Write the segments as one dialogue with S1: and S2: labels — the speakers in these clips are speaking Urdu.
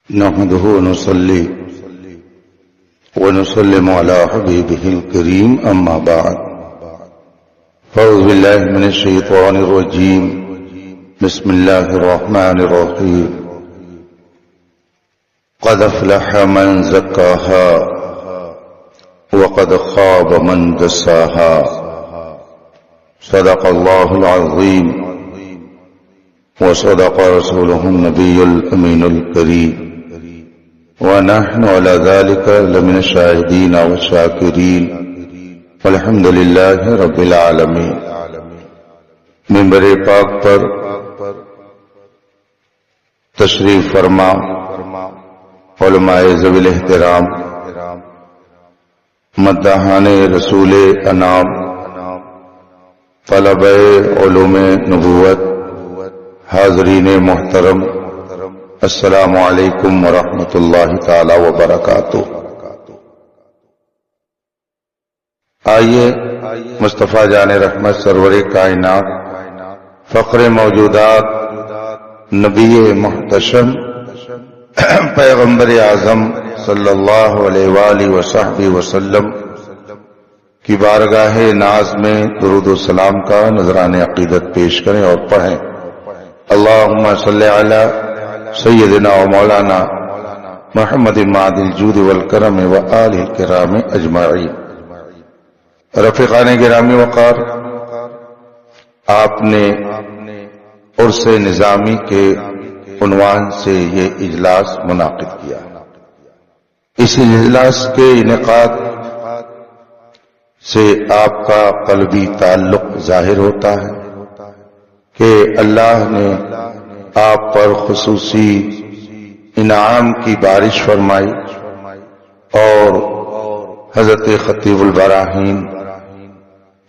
S1: نحمده ونصلي ونسلم على حبيبه الكريم أما بعد فأعوذ بالله من الشيطان الرجيم بسم الله الرحمن الرحيم قد أفلح من زكاها وقد خاب من دساها صدق الله العظيم وصدق رسوله النبي الأمين الكريم ونحن على ذلك لمن الشاهدين والشاكرين والحمد لله رب العالمين۔ منبر پاک پر تشریف فرما علماء ذوی الاحترام، مداحان رسول انام، طلبہ علوم نبوت، حاضرین محترم، السلام علیکم ورحمۃ اللہ تعالی وبرکاتہ۔ آئیے مصطفیٰ جان رحمت سرور کائنات، فخر موجودات، نبی محتشم، پیغمبر اعظم صلی اللہ علیہ وآلہ وصحبہ وسلم کی بارگاہ ناز میں درود و سلام کا نذران عقیدت پیش کریں اور پڑھیں۔ اللہم صلی علی سیدنا و مولانا محمد معد الجود والکرم و آلہ الکرام اجمعین۔ رفیقان گرامی وقار، آپ نے عرس نظامی کے عنوان سے یہ اجلاس منعقد کیا۔ اس اجلاس کے انعقاد سے آپ کا قلبی تعلق ظاہر ہوتا ہے کہ اللہ نے آپ پر خصوصی انعام کی بارش فرمائی اور حضرت خطیب البراہین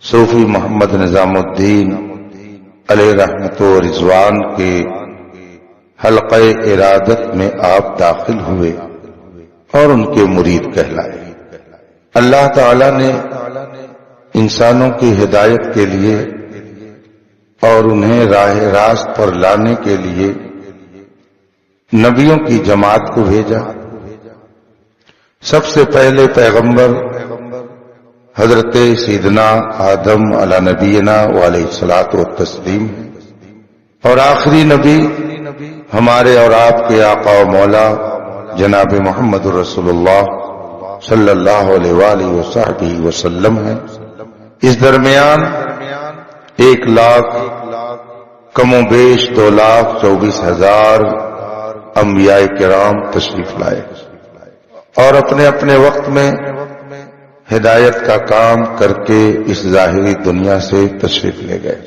S1: صوفی محمد نظام الدین علیہ رحمت و رضوان کے حلقہ ارادت میں آپ داخل ہوئے اور ان کے مرید کہلائے۔ اللہ تعالی نے انسانوں کی ہدایت کے لیے اور انہیں راہ راست پر لانے کے لیے نبیوں کی جماعت کو بھیجا۔ سب سے پہلے پیغمبر حضرت سیدنا آدم علی نبینا وعلیہ الصلوۃ والتسلیم، اور آخری نبی ہمارے اور آپ کے آقا و مولا جناب محمد رسول اللہ صلی اللہ علیہ وآلہ وصحبہ وسلم ہیں۔ اس درمیان 1,00,000 کم و بیش 2,24,000 انبیاء کرام تشریف لائے اور اپنے اپنے وقت میں ہدایت کا کام کر کے اس ظاہری دنیا سے تشریف لے گئے۔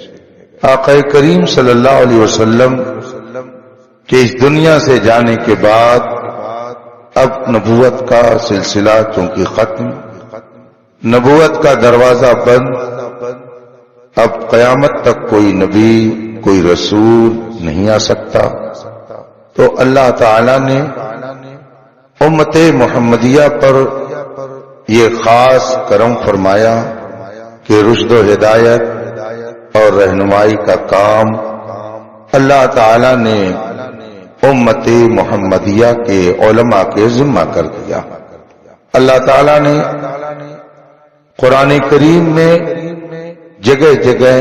S1: آقا کریم صلی اللہ علیہ وسلم کے اس دنیا سے جانے کے بعد اب نبوت کا سلسلہ چونکہ ختم، نبوت کا دروازہ بند، اب قیامت تک کوئی نبی کوئی رسول نہیں آ سکتا، تو اللہ تعالی نے امت محمدیہ پر یہ خاص کرم فرمایا کہ رشد و ہدایت اور رہنمائی کا کام اللہ تعالی نے امت محمدیہ کے علماء کے ذمہ کر دیا۔ اللہ تعالی نے قرآن کریم میں جگہ جگہ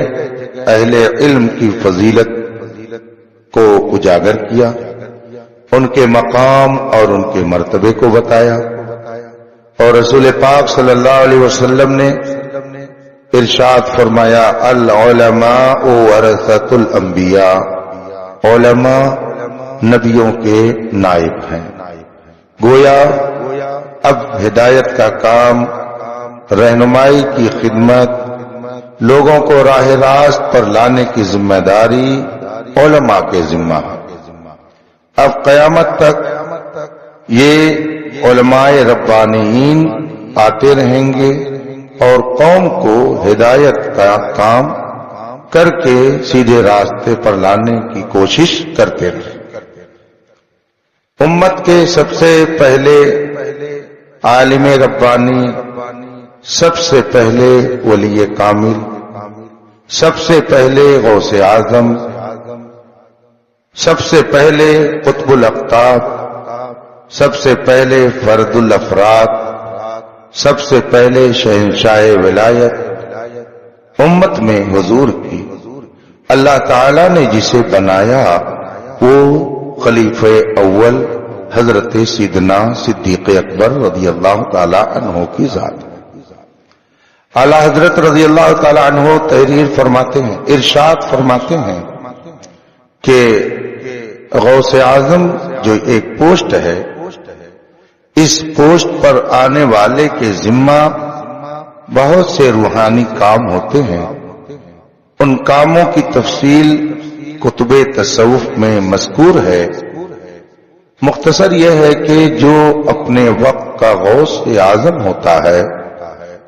S1: اہل علم کی فضیلت کو اجاگر کیا، ان کے مقام اور ان کے مرتبے کو بتایا، اور رسول پاک صلی اللہ علیہ وسلم نے ارشاد فرمایا العلماء ورثۃ الانبیاء، علماء نبیوں کے نائب ہیں۔ گویا اب ہدایت کا کام، رہنمائی کی خدمت، لوگوں کو راہ راست پر لانے کی ذمہ داری علماء کے ذمہ ہے۔ اب قیامت تک یہ علماء ربانیین آتے رہیں گے اور قوم کو ہدایت کا کام کر کے سیدھے راستے پر لانے کی کوشش کرتے رہیں۔ امت کے سب سے پہلے عالم ربانی، سب سے پہلے ولی کامل، سب سے پہلے غوث اعظم، سب سے پہلے قطب الاقطاب سب سے پہلے فرد الافراد، سب سے پہلے شہنشاہ ولایت امت میں حضور کی اللہ تعالی نے جسے بنایا وہ خلیفہ اول حضرت سیدنا صدیق اکبر رضی اللہ تعالی عنہ کی ذات ہے۔ اعلی حضرت رضی اللہ تعالی عنہ تحریر فرماتے ہیں، ارشاد فرماتے ہیں کہ غوث اعظم جو ایک پوسٹ ہے، اس پوسٹ پر آنے والے کے ذمہ بہت سے روحانی کام ہوتے ہیں۔ ان کاموں کی تفصیل کتب تصوف میں مذکور ہے۔ مختصر یہ ہے کہ جو اپنے وقت کا غوث اعظم ہوتا ہے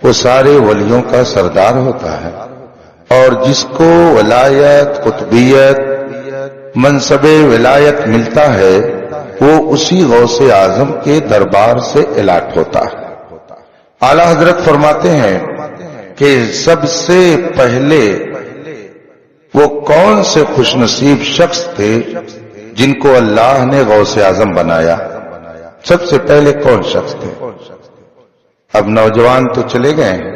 S1: وہ سارے ولیوں کا سردار ہوتا ہے، اور جس کو ولایت، قطبیت، منصب ولایت ملتا ہے وہ اسی غوث اعظم کے دربار سے الاٹ ہوتا ہے۔ اعلی حضرت فرماتے ہیں کہ سب سے پہلے وہ کون سے خوش نصیب شخص تھے جن کو اللہ نے غوث اعظم بنایا؟ سب سے پہلے کون شخص تھے؟ اب نوجوان تو چلے گئے ہیں،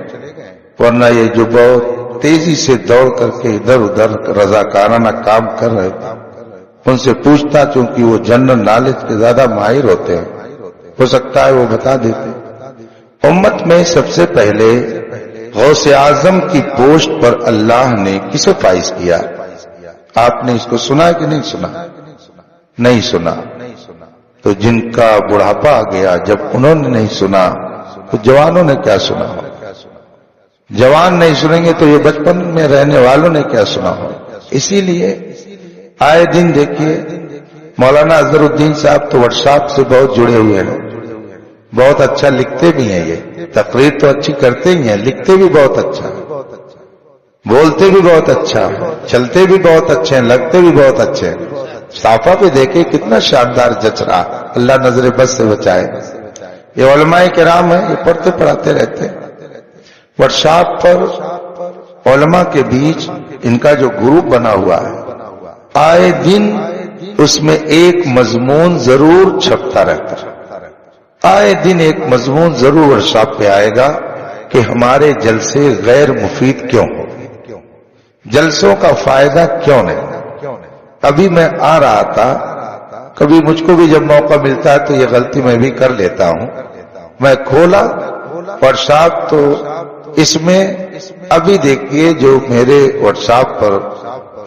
S1: ورنہ یہ جو بہت تیزی سے دوڑ کر کے ادھر ادھر رضاکارانہ کام کر رہے تھے، ان سے پوچھتا، چونکہ وہ جنرل نالج کے زیادہ ماہر ہوتے ہیں، ہو سکتا ہے وہ بتا دیتے۔ امت میں سب سے پہلے غوث اعظم کی پوسٹ پر اللہ نے کسے فائز کیا؟ آپ نے اس کو سنا کہ نہیں سنا؟ نہیں سنا۔ تو جن کا بڑھاپا آ گیا جب انہوں نے نہیں سنا تو جوانوں نے کیا سنا ہو؟ جوان نہیں سنیں گے تو یہ بچپن میں رہنے والوں نے کیا سنا ہو؟ اسی لیے آئے دن دیکھیے مولانا اظہر الدین صاحب تو ورکشاپ سے بہت جڑے ہوئے ہیں، بہت اچھا لکھتے بھی ہیں، یہ تقریر تو اچھی کرتے ہی ہیں، لکھتے بھی بہت اچھا، بولتے بھی بہت اچھا، چلتے بھی بہت اچھے ہیں، لگتے بھی بہت اچھے ہیں۔ صافہ پہ دیکھے کتنا شاندار جچ رہا، اللہ نظر بد سے بچائے۔ یہ علماء کرام ہیں، یہ پڑھتے پڑھاتے رہتے ہیں۔ ورکشاپ پر علماء کے بیچ ان کا جو گروپ بنا ہوا ہے، آئے دن اس میں ایک مضمون ضرور چھپتا رہتا ہے، آئے دن ایک مضمون ضرور ورکشاپ پہ آئے گا کہ ہمارے جلسے غیر مفید کیوں ہو، جلسوں کا فائدہ کیوں نہیں۔ ابھی میں آ رہا تھا، کبھی مجھ کو بھی جب موقع ملتا ہے تو یہ غلطی میں بھی کر لیتا ہوں، میں کھولا ورکشاپ تو اس میں ابھی دیکھیے جو میرے ورکشاپ پر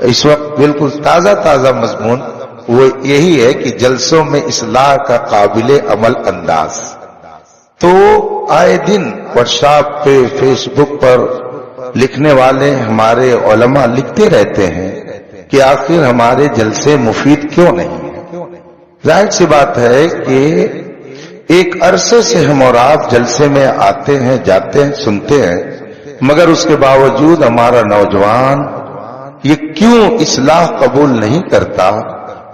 S1: اس وقت بالکل تازہ تازہ مضمون وہ یہی ہے کہ جلسوں میں اصلاح کا قابل عمل انداز۔ تو آئے دن ورکشاپ پہ فیس بک پر لکھنے والے ہمارے علماء لکھتے رہتے ہیں کہ آخر ہمارے جلسے مفید کیوں نہیں ہیں۔ ظاہر سی بات ہے کہ ایک عرصے سے ہم اور آپ جلسے میں آتے ہیں، جاتے ہیں، سنتے ہیں، مگر اس کے باوجود ہمارا نوجوان یہ کیوں اصلاح قبول نہیں کرتا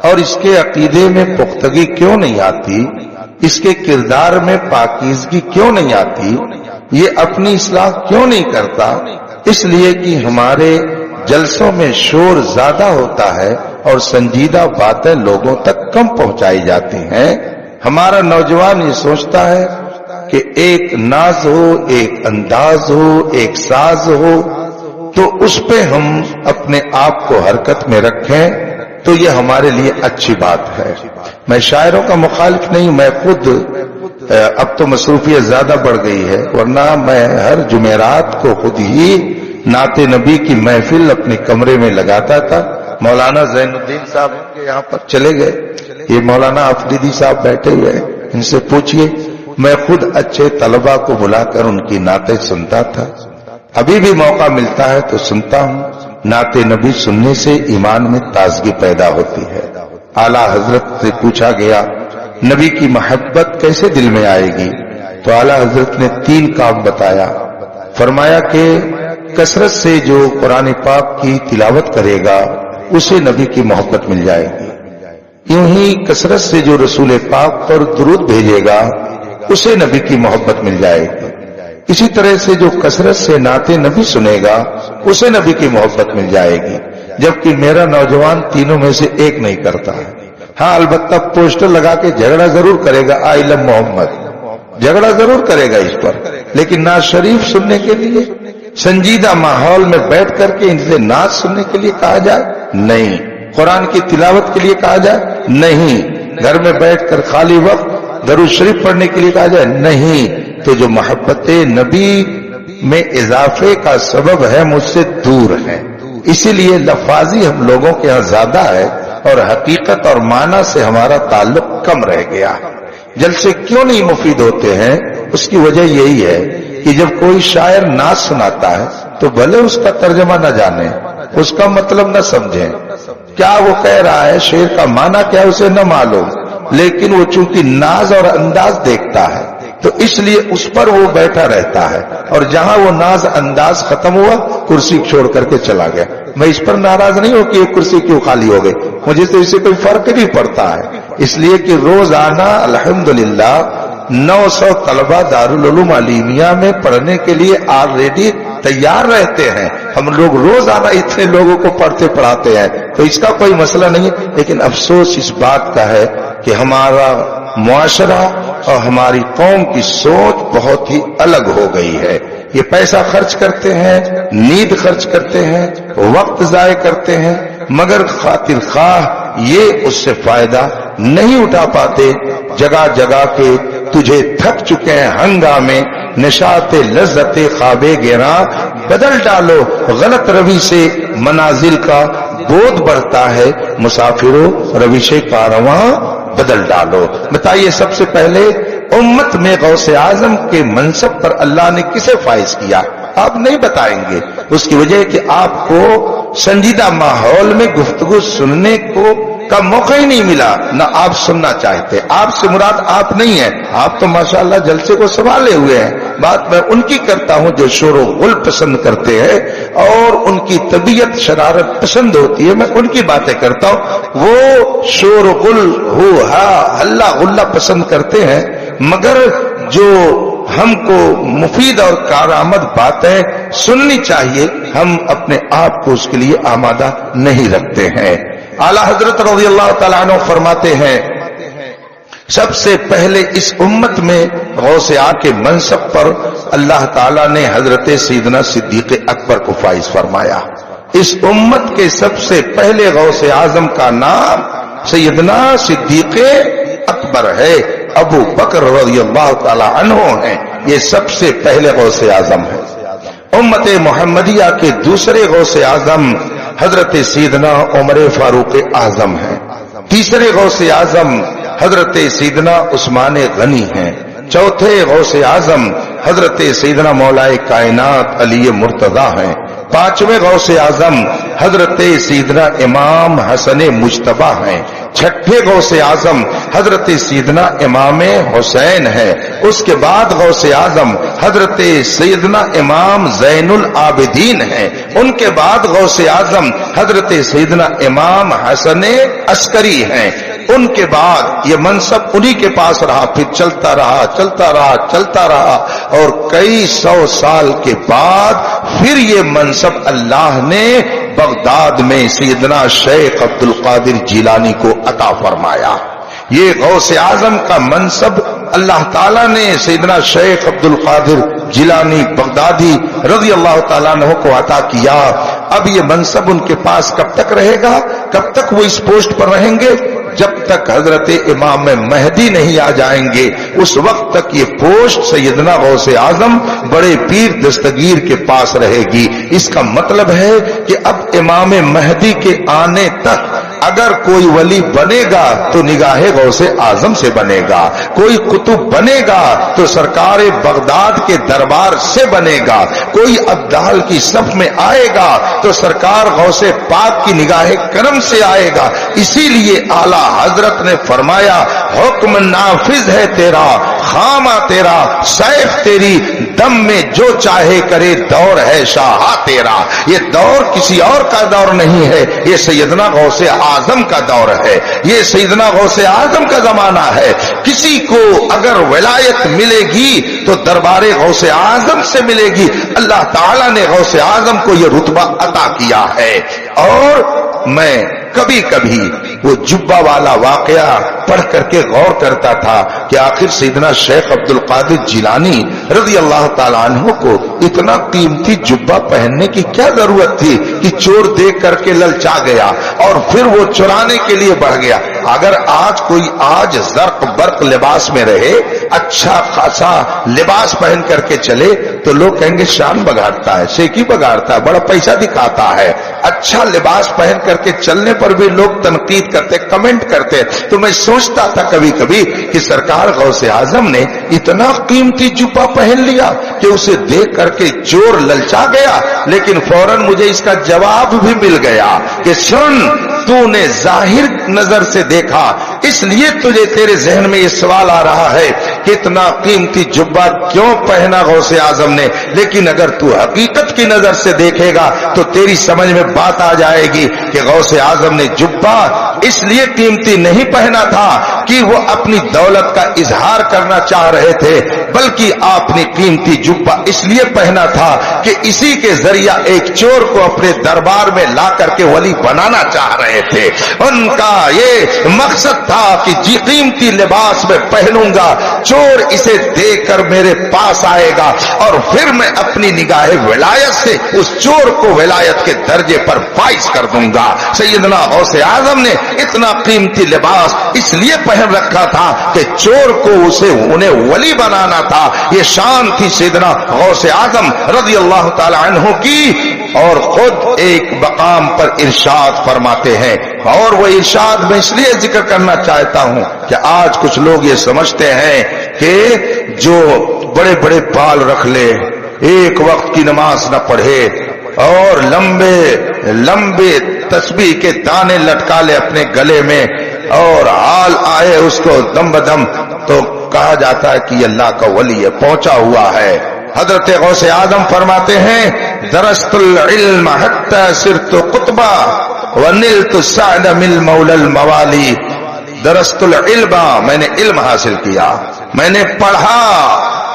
S1: اور اس کے عقیدے میں پختگی کیوں نہیں آتی، اس کے کردار میں پاکیزگی کیوں نہیں آتی، یہ اپنی اصلاح کیوں نہیں کرتا؟ اس لیے کہ ہمارے جلسوں میں شور زیادہ ہوتا ہے اور سنجیدہ باتیں لوگوں تک کم پہنچائی جاتی ہیں۔ ہمارا نوجوان یہ سوچتا ہے کہ ایک ناز ہو، ایک انداز ہو، ایک ساز ہو تو اس پہ ہم اپنے آپ کو حرکت میں رکھیں تو یہ ہمارے لیے اچھی بات ہے۔ میں شاعروں کا مخالف نہیں، میں خود اب تو مصروفیت زیادہ بڑھ گئی ہے، ورنہ میں ہر جمعرات کو خود ہی نعت نبی کی محفل اپنے کمرے میں لگاتا تھا۔ مولانا زین الدین صاحب کے یہاں پر چلے گئے، یہ مولانا افریدی صاحب بیٹھے ہوئے ہیں، ان سے پوچھئے، میں خود اچھے طلباء کو بلا کر ان کی نعتیں سنتا تھا، ابھی بھی موقع ملتا ہے تو سنتا ہوں۔ نعت نبی سننے سے ایمان میں تازگی پیدا ہوتی ہے۔ اعلیٰ حضرت سے پوچھا گیا نبی کی محبت کیسے دل میں آئے گی، تو اعلیٰ حضرت نے 3 کام بتایا۔ فرمایا کہ کثرت سے جو قرآن پاک کی تلاوت کرے گا اسے نبی کی محبت مل جائے گی، یوں ہی کثرت سے جو رسول پاک پر درود بھیجے گا اسے نبی کی محبت مل جائے گی، اسی طرح سے جو کثرت سے نعت نبی سنے گا اسے نبی کی محبت مل جائے گی۔ جبکہ میرا نوجوان تینوں میں سے ایک نہیں کرتا ہے، ہاں البتہ پوسٹر لگا کے جھگڑا ضرور کرے گا، آئی لو محمد، جھگڑا ضرور کرے گا اس پر، لیکن نعت شریف سننے کے لیے سنجیدہ ماحول میں بیٹھ کر کے ان سے نعت سننے کے لیے کہا جائے نہیں، قرآن کی تلاوت کے لیے کہا جائے نہیں، گھر میں بیٹھ کر خالی وقت درود شریف پڑھنے کے لیے کہا جائے نہیں، تو جو محبت نبی میں اضافے کا سبب ہے مجھ سے دور ہے، اسی لیے لفاظی ہم لوگوں کے یہاں زیادہ ہے اور حقیقت اور معنی سے ہمارا تعلق کم رہ گیا۔ جلسے کیوں نہیں مفید ہوتے ہیں؟ اس کی وجہ یہی ہے کہ جب کوئی شاعر نعت سناتا ہے تو بھلے اس کا ترجمہ نہ جانے، اس کا مطلب نہ سمجھیں، کیا وہ کہہ رہا ہے، شعر کا معنی کیا اسے نہ معلوم، لیکن وہ چونکہ ناز اور انداز دیکھتا ہے تو اس لیے اس پر وہ بیٹھا رہتا ہے، اور جہاں وہ ناز انداز ختم ہوا کرسی چھوڑ کر کے چلا گیا۔ میں اس پر ناراض نہیں ہوں کہ یہ کرسی کیوں خالی ہو گئی، مجھے تو اس سے کوئی فرق نہیں پڑتا ہے، اس لیے کہ روزانہ الحمدللہ 900 طلبہ دارالعلوم علیمیہ میں پڑھنے کے لیے آلریڈی تیار رہتے ہیں، ہم لوگ روزانہ اتنے لوگوں کو پڑھتے پڑھاتے ہیں، تو اس کا کوئی مسئلہ نہیں ہے، لیکن افسوس اس بات کا ہے کہ ہمارا معاشرہ اور ہماری قوم کی سوچ بہت ہی الگ ہو گئی ہے۔ یہ پیسہ خرچ کرتے ہیں، نیند خرچ کرتے ہیں، وقت ضائع کرتے ہیں، مگر خاطر خواہ یہ اس سے فائدہ نہیں اٹھا پاتے۔ جگہ جگہ کے تجھے تھک چکے ہیں ہنگامے، نشاط لذت خواب گراں، بدل ڈالو غلط روی سے منازل کا بودھ بڑھتا ہے، مسافروں روش کارواں بدل ڈالو۔ بتائیے سب سے پہلے امت میں غوث اعظم کے منصب پر اللہ نے کسے فائز کیا؟ آپ نہیں بتائیں گے، اس کی وجہ ہے کہ آپ کو سنجیدہ ماحول میں گفتگو سننے کو کا موقع ہی نہیں ملا، نہ آپ سننا چاہتے۔ آپ سے مراد آپ نہیں ہیں، آپ تو ماشاءاللہ جلسے کو سنبھالے ہوئے ہیں۔ بات میں ان کی کرتا ہوں جو شور و غل پسند کرتے ہیں اور ان کی طبیعت شرارت پسند ہوتی ہے، میں ان کی باتیں کرتا ہوں۔ وہ شور و غل ہو ہا ہلا غلہ پسند کرتے ہیں، مگر جو ہم کو مفید اور کارآمد باتیں سننی چاہیے، ہم اپنے آپ کو اس کے لیے آمادہ نہیں رکھتے ہیں۔ اعلی حضرت رضی اللہ تعالیٰ عنہ فرماتے ہیں سب سے پہلے اس امت میں غوث اعظم کے منصب پر اللہ تعالیٰ نے حضرت سیدنا صدیق اکبر کو فائز فرمایا۔ اس امت کے سب سے پہلے غوث اعظم کا نام سیدنا صدیق اکبر ہے، ابو بکر رضی اللہ تعالیٰ عنہ ہیں، یہ سب سے پہلے غوث اعظم ہے۔ امت محمدیہ کے دوسرے غوث اعظم حضرت سیدنا عمر فاروق اعظم ہیں، تیسرے غوث اعظم حضرت سیدنا عثمان غنی ہیں، چوتھے غوث اعظم حضرت سیدنا مولا کائنات علی مرتضی ہیں، پانچویں غوث اعظم حضرت سیدنا امام حسن مجتبی ہیں، چھٹے غوث اعظم حضرت سیدنا امام حسین ہے، اس کے بعد غوث اعظم حضرت سیدنا امام زین العابدین ہیں، ان کے بعد غوث اعظم حضرت سیدنا امام حسن عسکری ہیں، ان کے بعد یہ منصب انہی کے پاس رہا، پھر چلتا رہا چلتا رہا چلتا رہا، اور کئی سو سال کے بعد پھر یہ منصب اللہ نے بغداد میں سیدنا شیخ عبد القادر جیلانی کو عطا فرمایا۔ یہ غوث اعظم کا منصب اللہ تعالیٰ نے سیدنا شیخ عبد القادر جیلانی بغدادی رضی اللہ تعالیٰ عنہ کو عطا کیا۔ اب یہ منصب ان کے پاس کب تک رہے گا؟ کب تک وہ اس پوسٹ پر رہیں گے؟ جب تک حضرت امام مہدی نہیں آ جائیں گے، اس وقت تک یہ پوسٹ سیدنا غوث اعظم بڑے پیر دستگیر کے پاس رہے گی۔ اس کا مطلب ہے کہ اب امام مہدی کے آنے تک اگر کوئی ولی بنے گا تو نگاہ غوث اعظم سے بنے گا، کوئی قطب بنے گا تو سرکار بغداد کے دربار سے بنے گا، کوئی ابدال کی صف میں آئے گا تو سرکار غوث پاک کی نگاہ کرم سے آئے گا۔ اسی لیے اعلیٰ حضرت نے فرمایا حکم نافذ ہے تیرا، خامہ تیرا، سیف تیری، دم میں جو چاہے کرے، دور ہے شاہ تیرا۔ یہ دور کسی اور کا دور نہیں ہے، یہ سیدنا غوث اعظم کا دور ہے، یہ سیدنا غوث اعظم کا زمانہ ہے۔ کسی کو اگر ولایت ملے گی تو دربار غوث اعظم سے ملے گی۔ اللہ تعالیٰ نے غوث اعظم کو یہ رتبہ عطا کیا ہے، اور میں کبھی کبھی وہ جبہ والا واقعہ پڑھ کر کے غور کرتا تھا کہ آخر سیدنا شیخ عبد القادر جیلانی رضی اللہ تعالیٰ عنہ کو اتنا قیمتی جبہ پہننے کی کیا ضرورت تھی کہ چور دیکھ کر کے للچا گیا اور پھر وہ چرانے کے لیے بڑھ گیا. اگر آج کوئی زرق برق لباس میں رہے, اچھا خاصا لباس پہن کر کے چلے, تو لوگ کہیں گے شان بگاڑتا ہے, شیخی بگاڑتا ہے, بڑا پیسہ دکھاتا ہے. اچھا لباس پہن کر کے چلنے پر بھی لوگ تنقید کرتے, کمنٹ کرتے. تو میں سوچتا تھا کبھی کبھی کہ سرکار غوث اعظم نے اتنا قیمتی جبہ پہن لیا کہ اسے دیکھ کر کے چور للچا گیا, لیکن فوراً مجھے اس کا جواب بھی مل گیا کہ سن, تو نے ظاہر نظر سے دیکھا, اس لیے تجھے تیرے ذہن میں یہ سوال آ رہا ہے کہ اتنا قیمتی جبہ کیوں پہنا غوث اعظم نے, لیکن اگر تو حقیقت کی نظر سے دیکھے گا تو تیری سمجھ میں بات آ جائے گی کہ غوث اعظم نے جبہ اس لیے قیمتی نہیں پہنا تھا کہ وہ اپنی دولت کا اظہار کرنا چاہ رہے تھے, بلکہ آپ نے قیمتی جبہ اس لیے پہنا تھا کہ اسی کے ذریعہ ایک چور کو اپنے دربار میں لا کر کے ولی بنانا چاہ رہے تھے. ان کا یہ مقصد تھا کہ جی قیمتی لباس میں پہنوں گا, چور اسے دیکھ کر میرے پاس آئے گا اور پھر میں اپنی نگاہ ولایت سے اس چور کو ولایت کے درجے پر فائز کر دوں گا. سیدنا غوث اعظم نے اتنا قیمتی لباس اس لیے پہن رکھا تھا کہ چور کو انہیں ولی بنانا تھا. یہ شان تھی سیدنا غوث اعظم رضی اللہ تعالی عنہ کی. اور خود ایک مقام پر ارشاد فرماتے ہیں, اور وہ ارشاد میں اس لیے ذکر کرنا چاہتا ہوں کہ آج کچھ لوگ یہ سمجھتے ہیں کہ جو بڑے بڑے بال رکھ لے, ایک وقت کی نماز نہ پڑھے اور لمبے لمبے تسبیح کے دانے لٹکا لے اپنے گلے میں اور حال آئے اس کو دم بدم, تو کہا جاتا ہے کہ یہ اللہ کا ولی ہے, پہنچا ہوا ہے. حضرت غوث اعظم فرماتے ہیں, درست العلم حتی صرت قطبا ونلت السعد من مولا الموالی. درست العلم, میں نے علم حاصل کیا, میں نے پڑھا,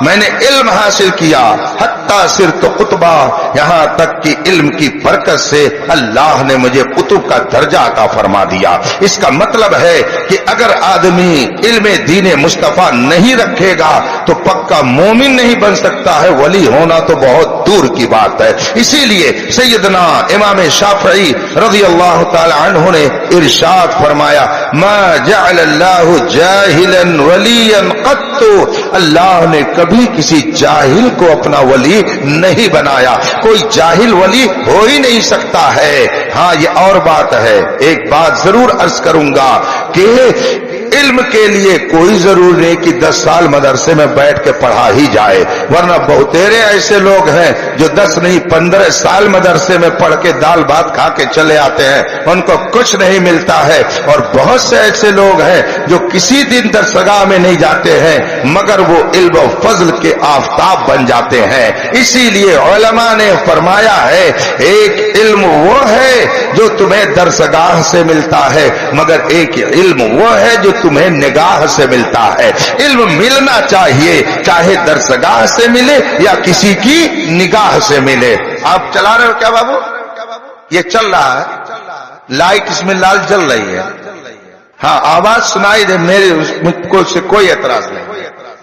S1: میں نے علم حاصل کیا, حتی صرت قطبا, یہاں تک کہ علم کی برکت سے اللہ نے مجھے قطب کا درجہ عطا فرما دیا. اس کا مطلب ہے کہ اگر آدمی علم دین مصطفیٰ نہیں رکھے گا تو پکا مومن نہیں بن سکتا ہے, ولی ہونا تو بہت دور کی بات ہے. اسی لیے سیدنا امام شافعی رضی اللہ تعالی عنہ نے ارشاد فرمایا, ما جعل اللہ جاہلا ولیا قط, اللہ نے کبھی کسی جاہل کو اپنا ولی نہیں بنایا. کوئی جاہل ولی ہو ہی نہیں سکتا ہے. ہاں یہ اور بات ہے, ایک بات ضرور عرض کروں گا کہ علم کے لیے کوئی ضرور نہیں کہ 10 سال مدرسے میں بیٹھ کے پڑھا ہی جائے, ورنہ بہتیرے ایسے لوگ ہیں جو 10 نہیں 15 سال مدرسے میں پڑھ کے دال بھات کھا کے چلے آتے ہیں, ان کو کچھ نہیں ملتا ہے. اور بہت سے ایسے لوگ ہیں جو کسی دن درسگاہ میں نہیں جاتے ہیں مگر وہ علم و فضل کے آفتاب بن جاتے ہیں. اسی لیے علماء نے فرمایا ہے, ایک علم وہ ہے جو تمہیں درسگاہ سے ملتا ہے, مگر ایک علم وہ ہے جو تمہیں نگاہ سے ملتا ہے. علم ملنا چاہیے, چاہے درسگاہ سے ملے یا کسی کی نگاہ سے ملے. آپ چلا رہے ہو کیا بابو؟ یہ چل رہا ہے, لائٹ اس میں لال جل رہی ہے. ہاں آواز سنائی دے, میرے مجھ کو سے کوئی اعتراض نہیں,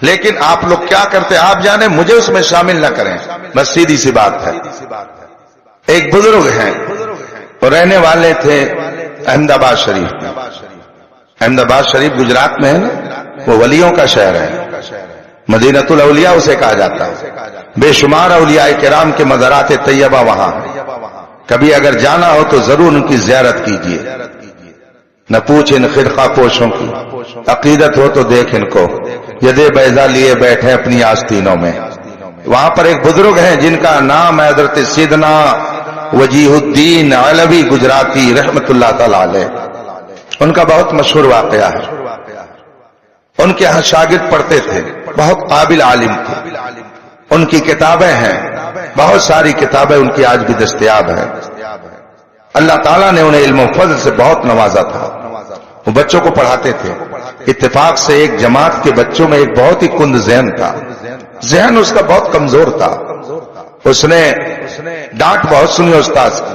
S1: لیکن آپ لوگ کیا کرتے آپ جانے, مجھے اس میں شامل نہ کریں, بس سیدھی سی بات ہے. ایک بزرگ ہیں اور رہنے والے تھے احمد آباد شریف میں. احمد آباد شریف گجرات میں ہے, وہ ولیوں کا شہر ہے, مدینۃ الاولیاء اسے کہا جاتا ہے. بے شمار اولیاء کرام کے مزارات طیبہ وہاں ہیں. کبھی اگر جانا ہو تو ضرور ان کی زیارت کیجیے. نہ پوچھ ان خرقہ پوشوں کی, عقیدت ہو تو دیکھ ان کو, یدے بیضا لیے بیٹھے اپنی آستینوں میں. وہاں پر ایک بزرگ ہیں جن کا نام ہے حضرت سیدنا وجیہ الدین علوی گجراتی رحمت اللہ تعالی علیہ. ان کا بہت مشہور واقعہ ہے. ان کے ہاں شاگرد پڑھتے تھے, بہت قابل عالم تھے. ان کی کتابیں ہیں, بہت ساری کتابیں ان کی آج بھی دستیاب ہیں. اللہ تعالیٰ نے انہیں علم و فضل سے بہت نوازا تھا. وہ بچوں کو پڑھاتے تھے. اتفاق سے ایک جماعت کے بچوں میں ایک بہت ہی کند ذہن تھا, ذہن اس کا بہت کمزور تھا. اس نے ڈانٹ بہت سنی استاد کی,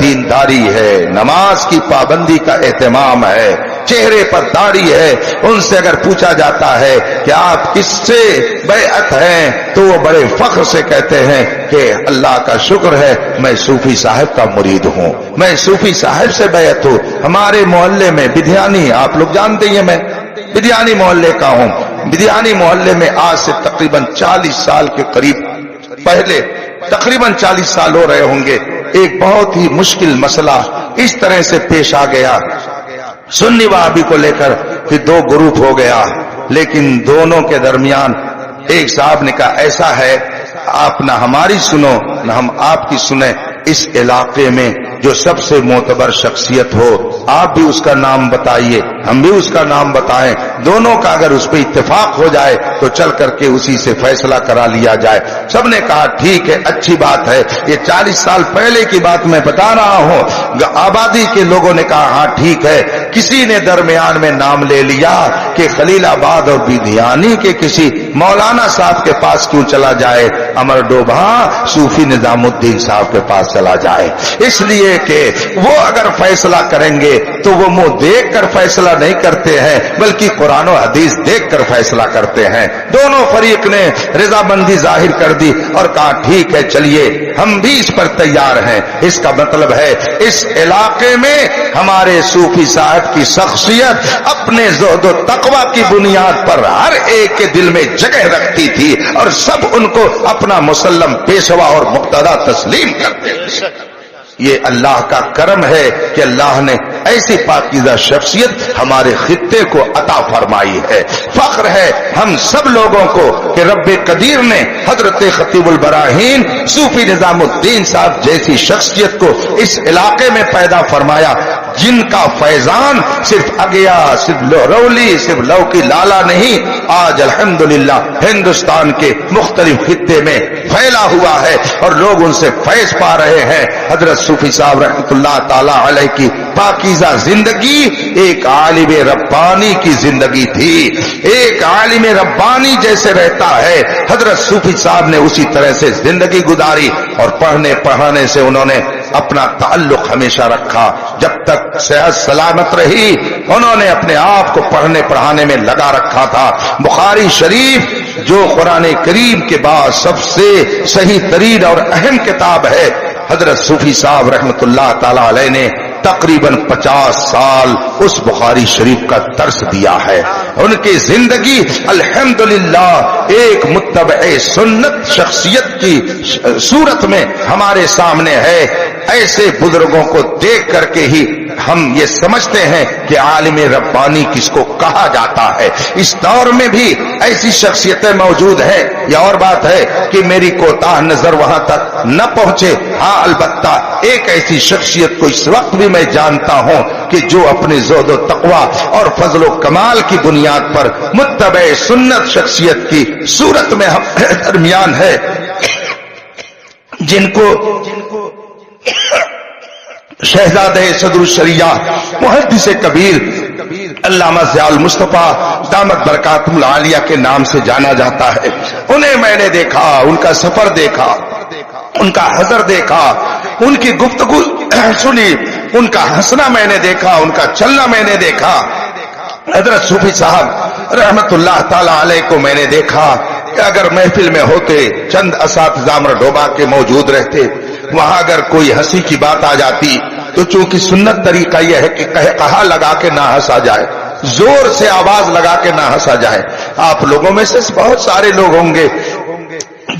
S1: دینداری ہے، نماز کی پابندی کا اہتمام ہے، چہرے پر داڑھی ہے۔ ان سے اگر پوچھا جاتا ہے کہ آپ کس سے بیعت ہیں تو وہ بڑے فخر سے کہتے ہیں کہ اللہ کا شکر ہے میں صوفی صاحب کا مرید ہوں، میں صوفی صاحب سے بیعت ہوں۔ ہمارے محلے میں بدھیانی، آپ لوگ جانتے ہیں میں بدھیانی محلے کا ہوں، بدھیانی محلے میں آج سے تقریباً 40 سال کے قریب پہلے، تقریباً 40 سال ہو رہے ہوں گے، ایک بہت ہی مشکل مسئلہ اس طرح سے پیش آ گیا، سنی وہابی کو لے کر پھر دو گروپ ہو گیا، لیکن دونوں کے درمیان ایک صاحب نے کہا ایسا ہے آپ نہ ہماری سنو نہ ہم آپ کی سنیں، اس علاقے میں جو سب سے معتبر شخصیت ہو آپ بھی اس کا نام بتائیے، ہم بھی اس کا نام بتائیں، دونوں کا اگر اس پہ اتفاق ہو جائے تو چل کر کے اسی سے فیصلہ کرا لیا جائے۔ سب نے کہا ٹھیک ہے، اچھی بات ہے، یہ 40 سال پہلے کی بات میں بتا رہا ہوں۔ آبادی کے لوگوں نے کہا ہاں ٹھیک ہے۔ کسی نے درمیان میں نام لے لیا کہ خلیل آباد اور بدھیانی کے کسی مولانا صاحب کے پاس کیوں چلا جائے، امر ڈوبھا صوفی نظام الدین صاحب کے پاس چلا جائے، اس لیے کہ وہ اگر فیصلہ کریں گے تو وہ منہ دیکھ کر فیصلہ نہیں کرتے ہیں بلکہ قرآن و حدیث دیکھ کر فیصلہ کرتے ہیں۔ دونوں فریق نے رضامندی ظاہر کر دی اور کہا ٹھیک ہے چلیے ہم بھی اس پر تیار ہیں۔ اس کا مطلب ہے اس علاقے میں ہمارے صوفی صاحب کی شخصیت اپنے زہد و تقوی کی بنیاد پر ہر ایک کے دل میں جگہ رکھتی تھی اور سب ان کو اپنا مسلم پیشوا اور مقتدا تسلیم کرتے تھے۔ یہ اللہ کا کرم ہے کہ اللہ نے ایسی پاکیزہ شخصیت ہمارے خطے کو عطا فرمائی ہے۔ فخر ہے ہم سب لوگوں کو کہ رب قدیر نے حضرت خطیب البراہین صوفی نظام الدین صاحب جیسی شخصیت کو اس علاقے میں پیدا فرمایا، جن کا فیضان صرف اگیا، صرف لورولی، صرف لو کی لالا نہیں، آج الحمدللہ ہندوستان کے مختلف خطے میں پھیلا ہوا ہے اور لوگ ان سے فیض پا رہے ہیں۔ حضرت صوفی صاحب رحمۃ اللہ تعالی علیہ کی پاکیزہ زندگی ایک عالم ربانی کی زندگی تھی، ایک عالم ربانی جیسے رہتا ہے حضرت صوفی صاحب نے اسی طرح سے زندگی گزاری اور پڑھنے پڑھانے سے انہوں نے اپنا تعلق ہمیشہ رکھا۔ جب تک صحت سلامت رہی انہوں نے اپنے آپ کو پڑھنے پڑھانے میں لگا رکھا تھا۔ بخاری شریف جو قرآن کریم کے بعد سب سے صحیح ترین اور اہم کتاب ہے، حضرت صوفی صاحب رحمۃ اللہ تعالی علیہ نے تقریباً 50 سال اس بخاری شریف کا درس دیا ہے۔ ان کی زندگی الحمدللہ ایک متبع سنت شخصیت کی صورت میں ہمارے سامنے ہے۔ ایسے بزرگوں کو دیکھ کر کے ہی ہم یہ سمجھتے ہیں کہ عالم ربانی کس کو کہا جاتا ہے۔ اس دور میں بھی ایسی شخصیتیں موجود ہیں، یہ اور بات ہے کہ میری کوتاہ نظر وہاں تک نہ پہنچے۔ ہاں البتہ ایک ایسی شخصیت کو اس وقت بھی میں جانتا ہوں کہ جو اپنے زہد و تقوی اور فضل و کمال کی بنیاد پر متبع سنت شخصیت کی صورت میں ہم درمیان ہے، جن کو شہزادہ صدر الشریعہ محدث کبیر علامہ ضیاء المصطفیٰ دامت برکاتہ العالیہ کے نام سے جانا جاتا ہے۔ انہیں میں نے دیکھا، ان کا سفر دیکھا، ان کا حضر دیکھا، ان کی گفتگو سنی، ان کا ہنسنا میں نے دیکھا، ان کا چلنا میں نے دیکھا۔ حضرت صوفی صاحب رحمت اللہ تعالی علیہ کو میں نے دیکھا کہ اگر محفل میں ہوتے، چند اساتذہ امر ڈوبا کے موجود رہتے، وہاں اگر کوئی ہنسی کی بات آ جاتی تو چونکہ سنت طریقہ یہ ہے کہ کہا لگا کے نہ ہنسا جائے، زور سے آواز لگا کے نہ ہنسا جائے۔ آپ لوگوں میں سے بہت سارے لوگ ہوں گے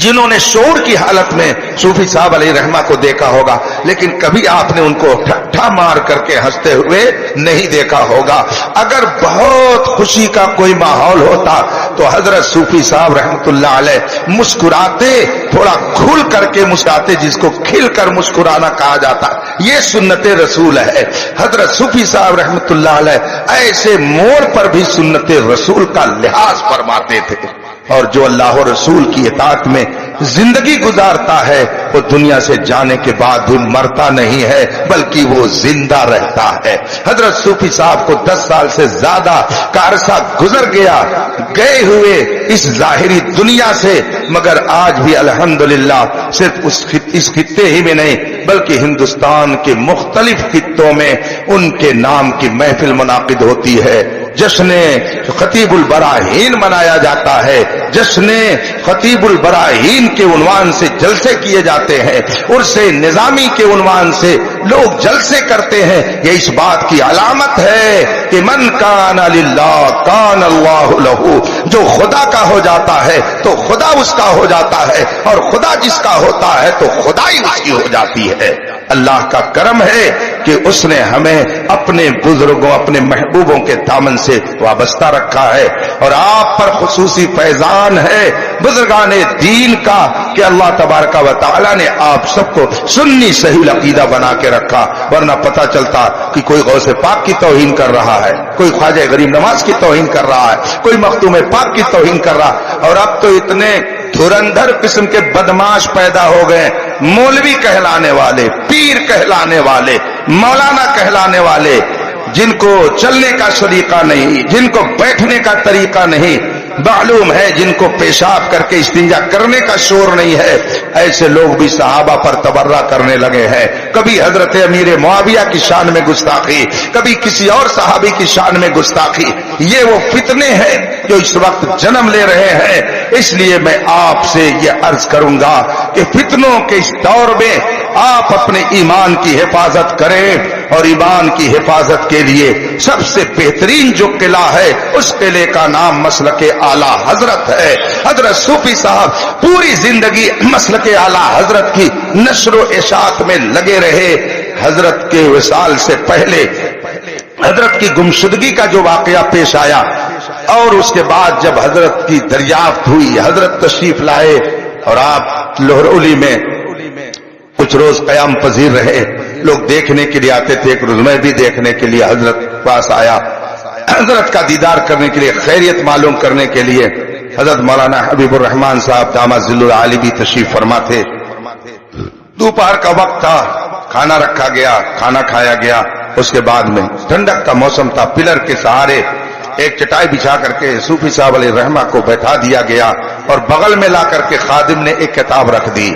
S1: جنہوں نے شعور کی حالت میں صوفی صاحب علیہ رحمہ کو دیکھا ہوگا، لیکن کبھی آپ نے ان کو ٹھٹھا مار کر کے ہنستے ہوئے نہیں دیکھا ہوگا۔ اگر بہت خوشی کا کوئی ماحول ہوتا تو حضرت صوفی صاحب رحمۃ اللہ علیہ مسکراتے، تھوڑا کھل کر کے مسکراتے، جس کو کھل کر مسکرانا کہا جاتا، یہ سنت رسول ہے۔ حضرت صوفی صاحب رحمۃ اللہ علیہ ایسے موڑ پر بھی سنت رسول کا لحاظ فرماتے تھے، اور جو اللہ و رسول کی اطاعت میں زندگی گزارتا ہے وہ دنیا سے جانے کے بعد بھی مرتا نہیں ہے بلکہ وہ زندہ رہتا ہے۔ حضرت صوفی صاحب کو 10 سال سے زیادہ کا عرصہ گزر گیا گئے ہوئے اس ظاہری دنیا سے، مگر آج بھی الحمدللہ صرف اس خطے ہی میں نہیں بلکہ ہندوستان کے مختلف خطوں میں ان کے نام کی محفل منعقد ہوتی ہے. جشن خطیب البراہین منایا جاتا ہے. جشن خطیب البراہین کے عنوان سے جلسے کیے جاتے ہیں. عرس نظامی کے عنوان سے لوگ جلسے کرتے ہیں. یہ اس بات کی علامت ہے کہ من کان للہ کان اللہ لہ. جو خدا کا ہو جاتا ہے تو خدا اس کا ہو جاتا ہے، اور خدا جس کا ہوتا ہے تو خدائی اس کی ہو جاتی ہے. اللہ کا کرم ہے کہ اس نے ہمیں اپنے بزرگوں، اپنے محبوبوں کے دامن سے وابستہ رکھا ہے، اور آپ پر خصوصی فیضان ہے بزرگان دین کا کہ اللہ تبارک و تعالی نے آپ سب کو سنی صحیح عقیدہ بنا کے رکھا. ورنہ پتہ چلتا کہ کوئی غوث پاک کی توہین کر رہا ہے، کوئی خواجہ غریب نواز کی توہین کر رہا ہے، کوئی مختوم پاک کی توہین کر رہا. اور اب تو اتنے دھرندھر قسم کے بدماش پیدا ہو گئے، مولوی کہلانے والے، پیر کہلانے والے، مولانا کہلانے والے، جن کو چلنے کا سلیقہ نہیں، جن کو بیٹھنے کا طریقہ نہیں معلوم ہے، جن کو پیشاب کر کے استنجا کرنے کا شعور نہیں ہے. ایسے لوگ بھی صحابہ پر تبرہ کرنے لگے ہیں. کبھی حضرت امیر معاویہ کی شان میں گستاخی، کبھی کسی اور صحابی کی شان میں گستاخی. یہ وہ فتنے ہیں جو اس وقت جنم لے رہے ہیں. اس لیے میں آپ سے یہ عرض کروں گا کہ فتنوں کے اس دور میں آپ اپنے ایمان کی حفاظت کریں، اور ایمان کی حفاظت کے لیے سب سے بہترین جو قلعہ ہے اس قلعے کا نام مسلک اعلیٰ حضرت ہے. حضرت صوفی صاحب پوری زندگی مسلک اعلیٰ حضرت کی نشر و اشاعت میں لگے رہے. حضرت کے وصال سے پہلے حضرت کی گمشدگی کا جو واقعہ پیش آیا، اور اس کے بعد جب حضرت کی دریافت ہوئی، حضرت تشریف لائے اور آپ لاہور میں کچھ روز قیام پذیر رہے. لوگ دیکھنے کے لیے آتے تھے. ایک روز میں بھی دیکھنے کے لیے حضرت پاس آیا، حضرت کا دیدار کرنے کے لیے، خیریت معلوم کرنے کے لیے. حضرت مولانا حبیب الرحمان صاحب دامت ذل العالی بھی تشریف فرما تھے. دوپہر کا وقت تھا، کھانا رکھا گیا، کھانا کھایا گیا. اس کے بعد میں ٹھنڈک کا موسم تھا، پلر کے سہارے ایک چٹائی بچھا کر کے صوفی صاحب علیہ رحمہ کو بیٹھا دیا گیا، اور بغل میں لا کر کے خادم نے ایک کتاب رکھ دی.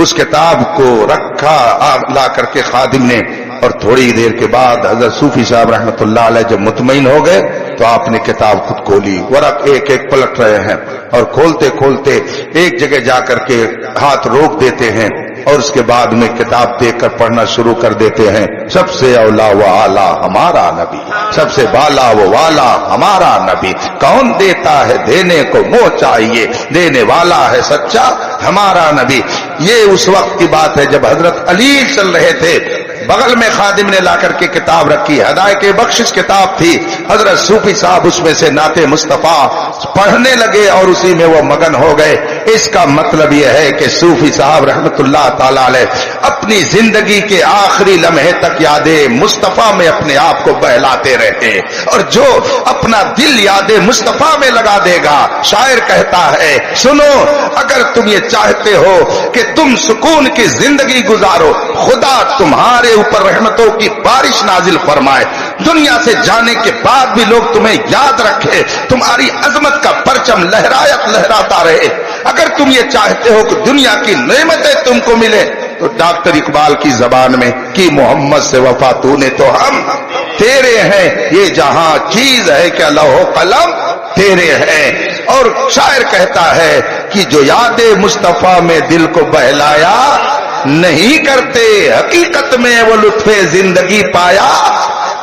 S1: اس کتاب کو رکھا لا کر کے خادم نے، اور تھوڑی دیر کے بعد حضرت صوفی صاحب رحمۃ اللہ علیہ جب مطمئن ہو گئے تو آپ نے کتاب خود کھولی. ورق ایک ایک پلٹ رہے ہیں، اور کھولتے کھولتے ایک جگہ جا کر کے ہاتھ روک دیتے ہیں، اور اس کے بعد میں کتاب دیکھ کر پڑھنا شروع کر دیتے ہیں. سب سے اولا و اعلی ہمارا نبی، سب سے بالا و والا ہمارا نبی، کون دیتا ہے دینے کو منہ چاہیے، دینے والا ہے سچا ہمارا نبی. یہ اس وقت کی بات ہے جب حضرت علی چل رہے تھے. بغل میں خادم نے لا کر کے کتاب رکھی، ہدایت بخشش کتاب تھی. حضرت صوفی صاحب اس میں سے نعت مصطفیٰ پڑھنے لگے اور اسی میں وہ مگن ہو گئے. اس کا مطلب یہ ہے کہ صوفی صاحب رحمت اللہ تعالی علیہ اپنی زندگی کے آخری لمحے تک یاد مصطفیٰ میں اپنے آپ کو بہلاتے رہے، اور جو اپنا دل یاد مصطفیٰ میں لگا دے گا، شاعر کہتا ہے سنو اگر تم یہ چاہتے ہو کہ تم سکون کی زندگی گزارو، خدا تمہارے اوپر رحمتوں کی بارش نازل فرمائے، دنیا سے جانے کے بعد بھی لوگ تمہیں یاد رکھے، تمہاری عظمت کا پرچم لہراتا رہے. اگر تم یہ چاہتے ہو کہ دنیا کی نعمتیں تم کو ملے تو ڈاکٹر اقبال کی زبان میں کہ محمد سے وفا تو نے تو ہم تیرے ہیں، یہ جہاں چیز ہے کہ لوح و قلم تیرے ہیں. اور شاعر کہتا ہے کہ جو یاد مصطفیٰ میں دل کو بہلایا نہیں کرتے، حقیقت میں وہ لطف زندگی پایا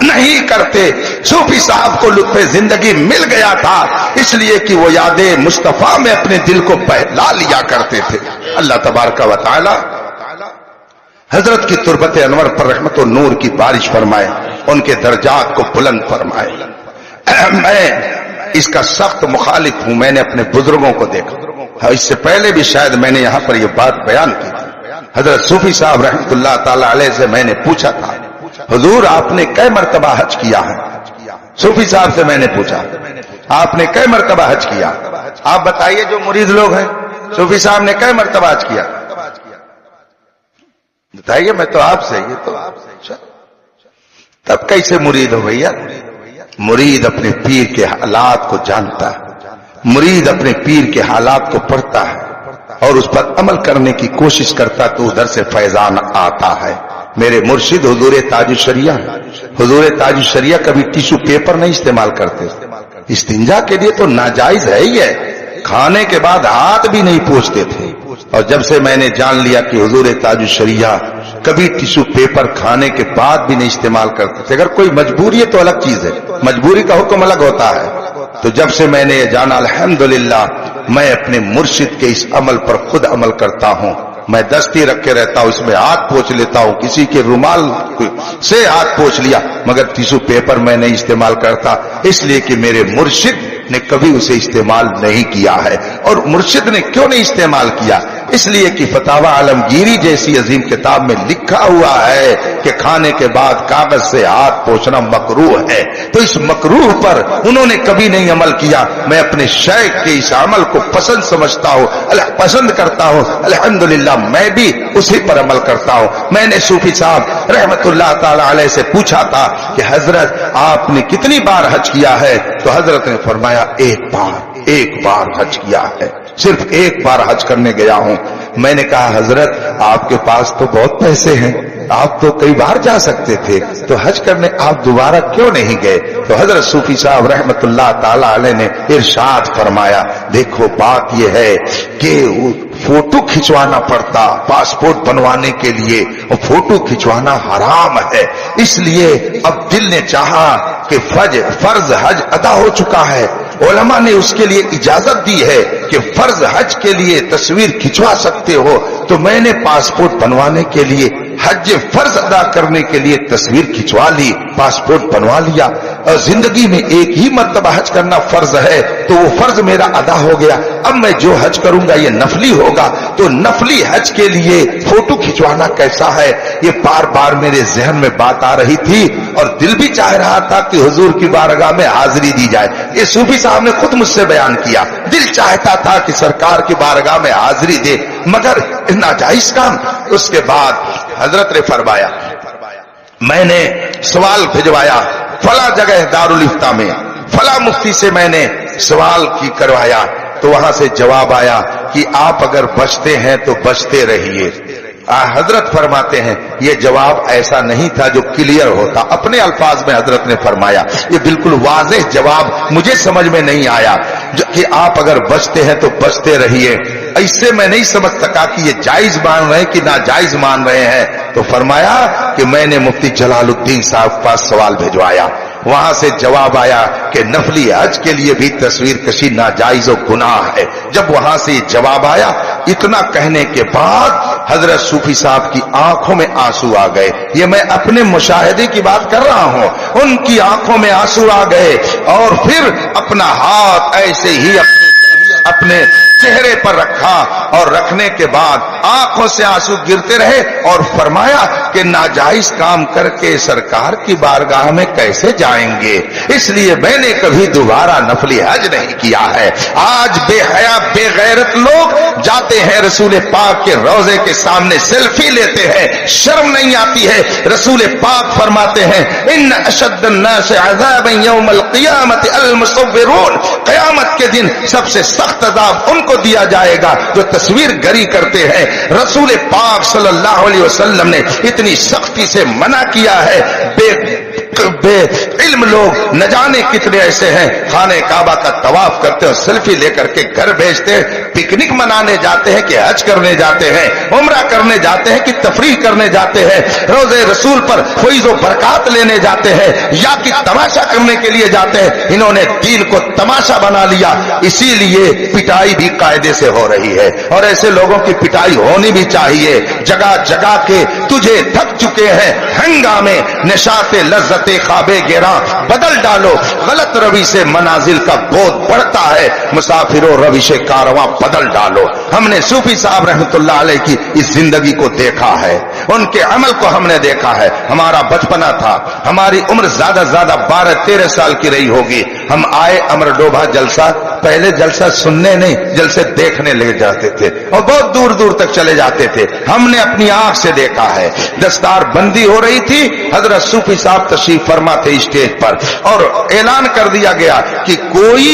S1: نہیں کرتے. صوفی صاحب کو لطف زندگی مل گیا تھا اس لیے کہ وہ یاد مصطفیٰ میں اپنے دل کو بہلا لیا کرتے تھے. اللہ تبارک و تعالی حضرت کی تربت انور پر رحمت و نور کی بارش فرمائے، ان کے درجات کو بلند فرمائے. میں اس کا سخت مخالف ہوں. میں نے اپنے بزرگوں کو دیکھا، اس سے پہلے بھی شاید میں نے یہاں پر یہ بات بیان کی تھی. حضرت صوفی صاحب رحمت اللہ تعالی علیہ سے میں نے پوچھا تھا حضور آپ نے کئی مرتبہ حج کیا ہے؟ صوفی صاحب سے میں نے پوچھا آپ نے کئی مرتبہ حج کیا؟ آپ بتائیے جو مرید لوگ ہیں، صوفی صاحب نے کئی مرتبہ حج کیا؟ بتائیے. میں تو آپ سے، یہ تو تب کیسے مرید ہو بھیا؟ مرید اپنے پیر کے حالات کو جانتا ہے، مرید اپنے پیر کے حالات کو پڑھتا ہے، اور اس پر عمل کرنے کی کوشش کرتا تو ادھر سے فیضان آتا ہے. میرے مرشد حضور تاج الشریعہ، حضور تاج الشریعہ کبھی ٹیشو پیپر نہیں استعمال کرتے. استنجا کے لیے تو ناجائز ہے ہی ہے. کھانے کے بعد ہاتھ بھی نہیں پوچھتے تھے. اور جب سے میں نے جان لیا کہ حضور تاج الشریعہ کبھی ٹیشو پیپر کھانے کے بعد بھی نہیں استعمال کرتے تھے، اگر کوئی مجبوری ہے تو الگ چیز ہے، مجبوری کا حکم الگ ہوتا ہے. تو جب سے میں نے یہ جانا الحمدللہ میں اپنے مرشد کے اس عمل پر خود عمل کرتا ہوں. میں دستی رکھ کے رہتا ہوں، اس میں ہاتھ پوچھ لیتا ہوں، کسی کے رومال سے ہاتھ پوچھ لیا، مگر ٹیشو پیپر میں نہیں استعمال کرتا، اس لیے کہ میرے مرشد نے کبھی اسے استعمال نہیں کیا ہے. اور مرشد نے کیوں نہیں استعمال کیا؟ اس لیے کہ فتاوی عالمگیری جیسی عظیم کتاب میں لکھا ہوا ہے کہ کھانے کے بعد کاغذ سے ہاتھ پوچھنا مکروہ ہے. تو اس مکروہ پر انہوں نے کبھی نہیں عمل کیا. میں اپنے شیخ کے اس عمل کو پسند سمجھتا ہوں، پسند کرتا ہوں. الحمدللہ میں بھی اسی پر عمل کرتا ہوں. میں نے صوفی صاحب رحمت اللہ تعالی علیہ سے پوچھا تھا کہ حضرت آپ نے کتنی بار حج کیا ہے؟ تو حضرت نے فرمایا ایک بار حج کیا ہے، صرف ایک بار حج کرنے گیا ہوں. میں نے کہا حضرت آپ کے پاس تو بہت پیسے ہیں، آپ تو کئی بار جا سکتے تھے، تو حج کرنے آپ دوبارہ کیوں نہیں گئے؟ تو حضرت صوفی صاحب رحمت اللہ تعالی علیہ نے ارشاد فرمایا دیکھو بات یہ ہے کہ فوٹو کھنچوانا پڑتا پاسپورٹ بنوانے کے لیے، اور فوٹو کھنچوانا حرام ہے. اس لیے اب دل نے چاہا کہ فرض حج ادا ہو چکا ہے، علماء نے اس کے لیے اجازت دی ہے کہ فرض حج کے لیے تصویر کھنچوا سکتے ہو. تو میں نے پاسپورٹ بنوانے کے لیے حج فرض ادا کرنے کے لیے تصویر کھنچوا لی، پاسپورٹ بنوا لیا. اور زندگی میں ایک ہی مرتبہ حج کرنا فرض ہے، تو وہ فرض میرا ادا ہو گیا. اب میں جو حج کروں گا یہ نفلی ہوگا، تو نفلی حج کے لیے فوٹو کھنچوانا کیسا ہے؟ یہ بار بار میرے ذہن میں بات آ رہی تھی، اور دل بھی چاہ رہا تھا کہ حضور کی بارگاہ میں حاضری دی جائے. یہ صوفی صاحب نے خود مجھ سے بیان کیا، دل چاہتا تھا کہ سرکار کی بارگاہ میں حاضری دے، مگر ناجائز کام. اس کے بعد حضرت نے فرمایا میں نے سوال بھجوایا فلاں جگہ دارالفتہ میں فلاں مفتی سے میں نے سوال کی کروایا، تو وہاں سے جواب آیا کہ آپ اگر بچتے ہیں تو بچتے رہیے. حضرت فرماتے ہیں یہ جواب ایسا نہیں تھا جو کلیئر ہوتا، اپنے الفاظ میں حضرت نے فرمایا یہ بالکل واضح جواب مجھے سمجھ میں نہیں آیا کہ آپ اگر بچتے ہیں تو بچتے رہیے. ایسے میں نہیں سمجھ سکا کہ یہ جائز مان رہے ہیں کہ ناجائز مان رہے ہیں. تو فرمایا کہ میں نے مفتی جلال الدین صاحب کے پاس سوال بھجوایا، وہاں سے جواب آیا کہ نفلی حج کے لیے بھی تصویر کشی ناجائز و گناہ ہے. جب وہاں سے جواب آیا، اتنا کہنے کے بعد حضرت صوفی صاحب کی آنکھوں میں آنسو آ گئے. یہ میں اپنے مشاہدے کی بات کر رہا ہوں، ان کی آنکھوں میں آنسو آ گئے، اور پھر اپنا ہاتھ ایسے ہی اپنے چہرے پر رکھا، اور رکھنے کے بعد آنکھوں سے آنسو گرتے رہے، اور فرمایا کہ ناجائز کام کر کے سرکار کی بارگاہ میں کیسے جائیں گے، اس لیے میں نے کبھی دوبارہ نفلی حج نہیں کیا ہے. آج بے حیا بے غیرت لوگ جاتے ہیں رسول پاک کے روضے کے سامنے سیلفی لیتے ہیں، شرم نہیں آتی ہے. رسول پاک فرماتے ہیں ان اشد الناس عذابا یوم القیامت المصورون، قیامت کے دن سب سے سخت عذاب ان کو دیا جائے گا جو تصویر گری کرتے ہیں. رسول پاک صلی اللہ علیہ وسلم نے اتنی سختی سے منع کیا ہے. بے علم لوگ نہ جانے کتنے ایسے ہیں خانہ کعبہ کا طواف کرتے اور سیلفی لے کر کے گھر بھیجتے ہیں. پکنک منانے جاتے ہیں کہ حج کرنے جاتے ہیں، عمرہ کرنے جاتے ہیں کہ تفریح کرنے جاتے ہیں، روزے رسول پر فیض و برکات لینے جاتے ہیں، یا کہ تماشا کرنے کے لیے جاتے ہیں. انہوں نے دین کو تماشا بنا لیا، اسی لیے پٹائی بھی قاعدے سے ہو رہی ہے، اور ایسے لوگوں کی پٹائی ہونی بھی چاہیے. جگہ جگہ کے تجھے تھک چکے ہیں ہنگامے، نشاط لذت خواب گراں بدل ڈالو. غلط روی سے منازل کا بودھ بڑھتا ہے، مسافروں روش کارواں بدل ڈالو. ہم نے صوفی صاحب رحمت اللہ علیہ کی اس زندگی کو دیکھا ہے، ان کے عمل کو ہم نے دیکھا ہے. ہمارا بچپنا تھا، ہماری عمر زیادہ 12-13 سال کی رہی ہوگی. ہم آئے امر ڈوبھا جلسہ، پہلے جلسہ سننے نہیں جلسے دیکھنے لے جاتے تھے، اور بہت دور دور تک چلے جاتے تھے. ہم نے اپنی آنکھ سے دیکھا ہے. دستار بندی ہو رہی تھی، حضرت صوفی صاحب تشریف فرما تھے اسٹیج پر، اور اعلان کر دیا گیا کہ کوئی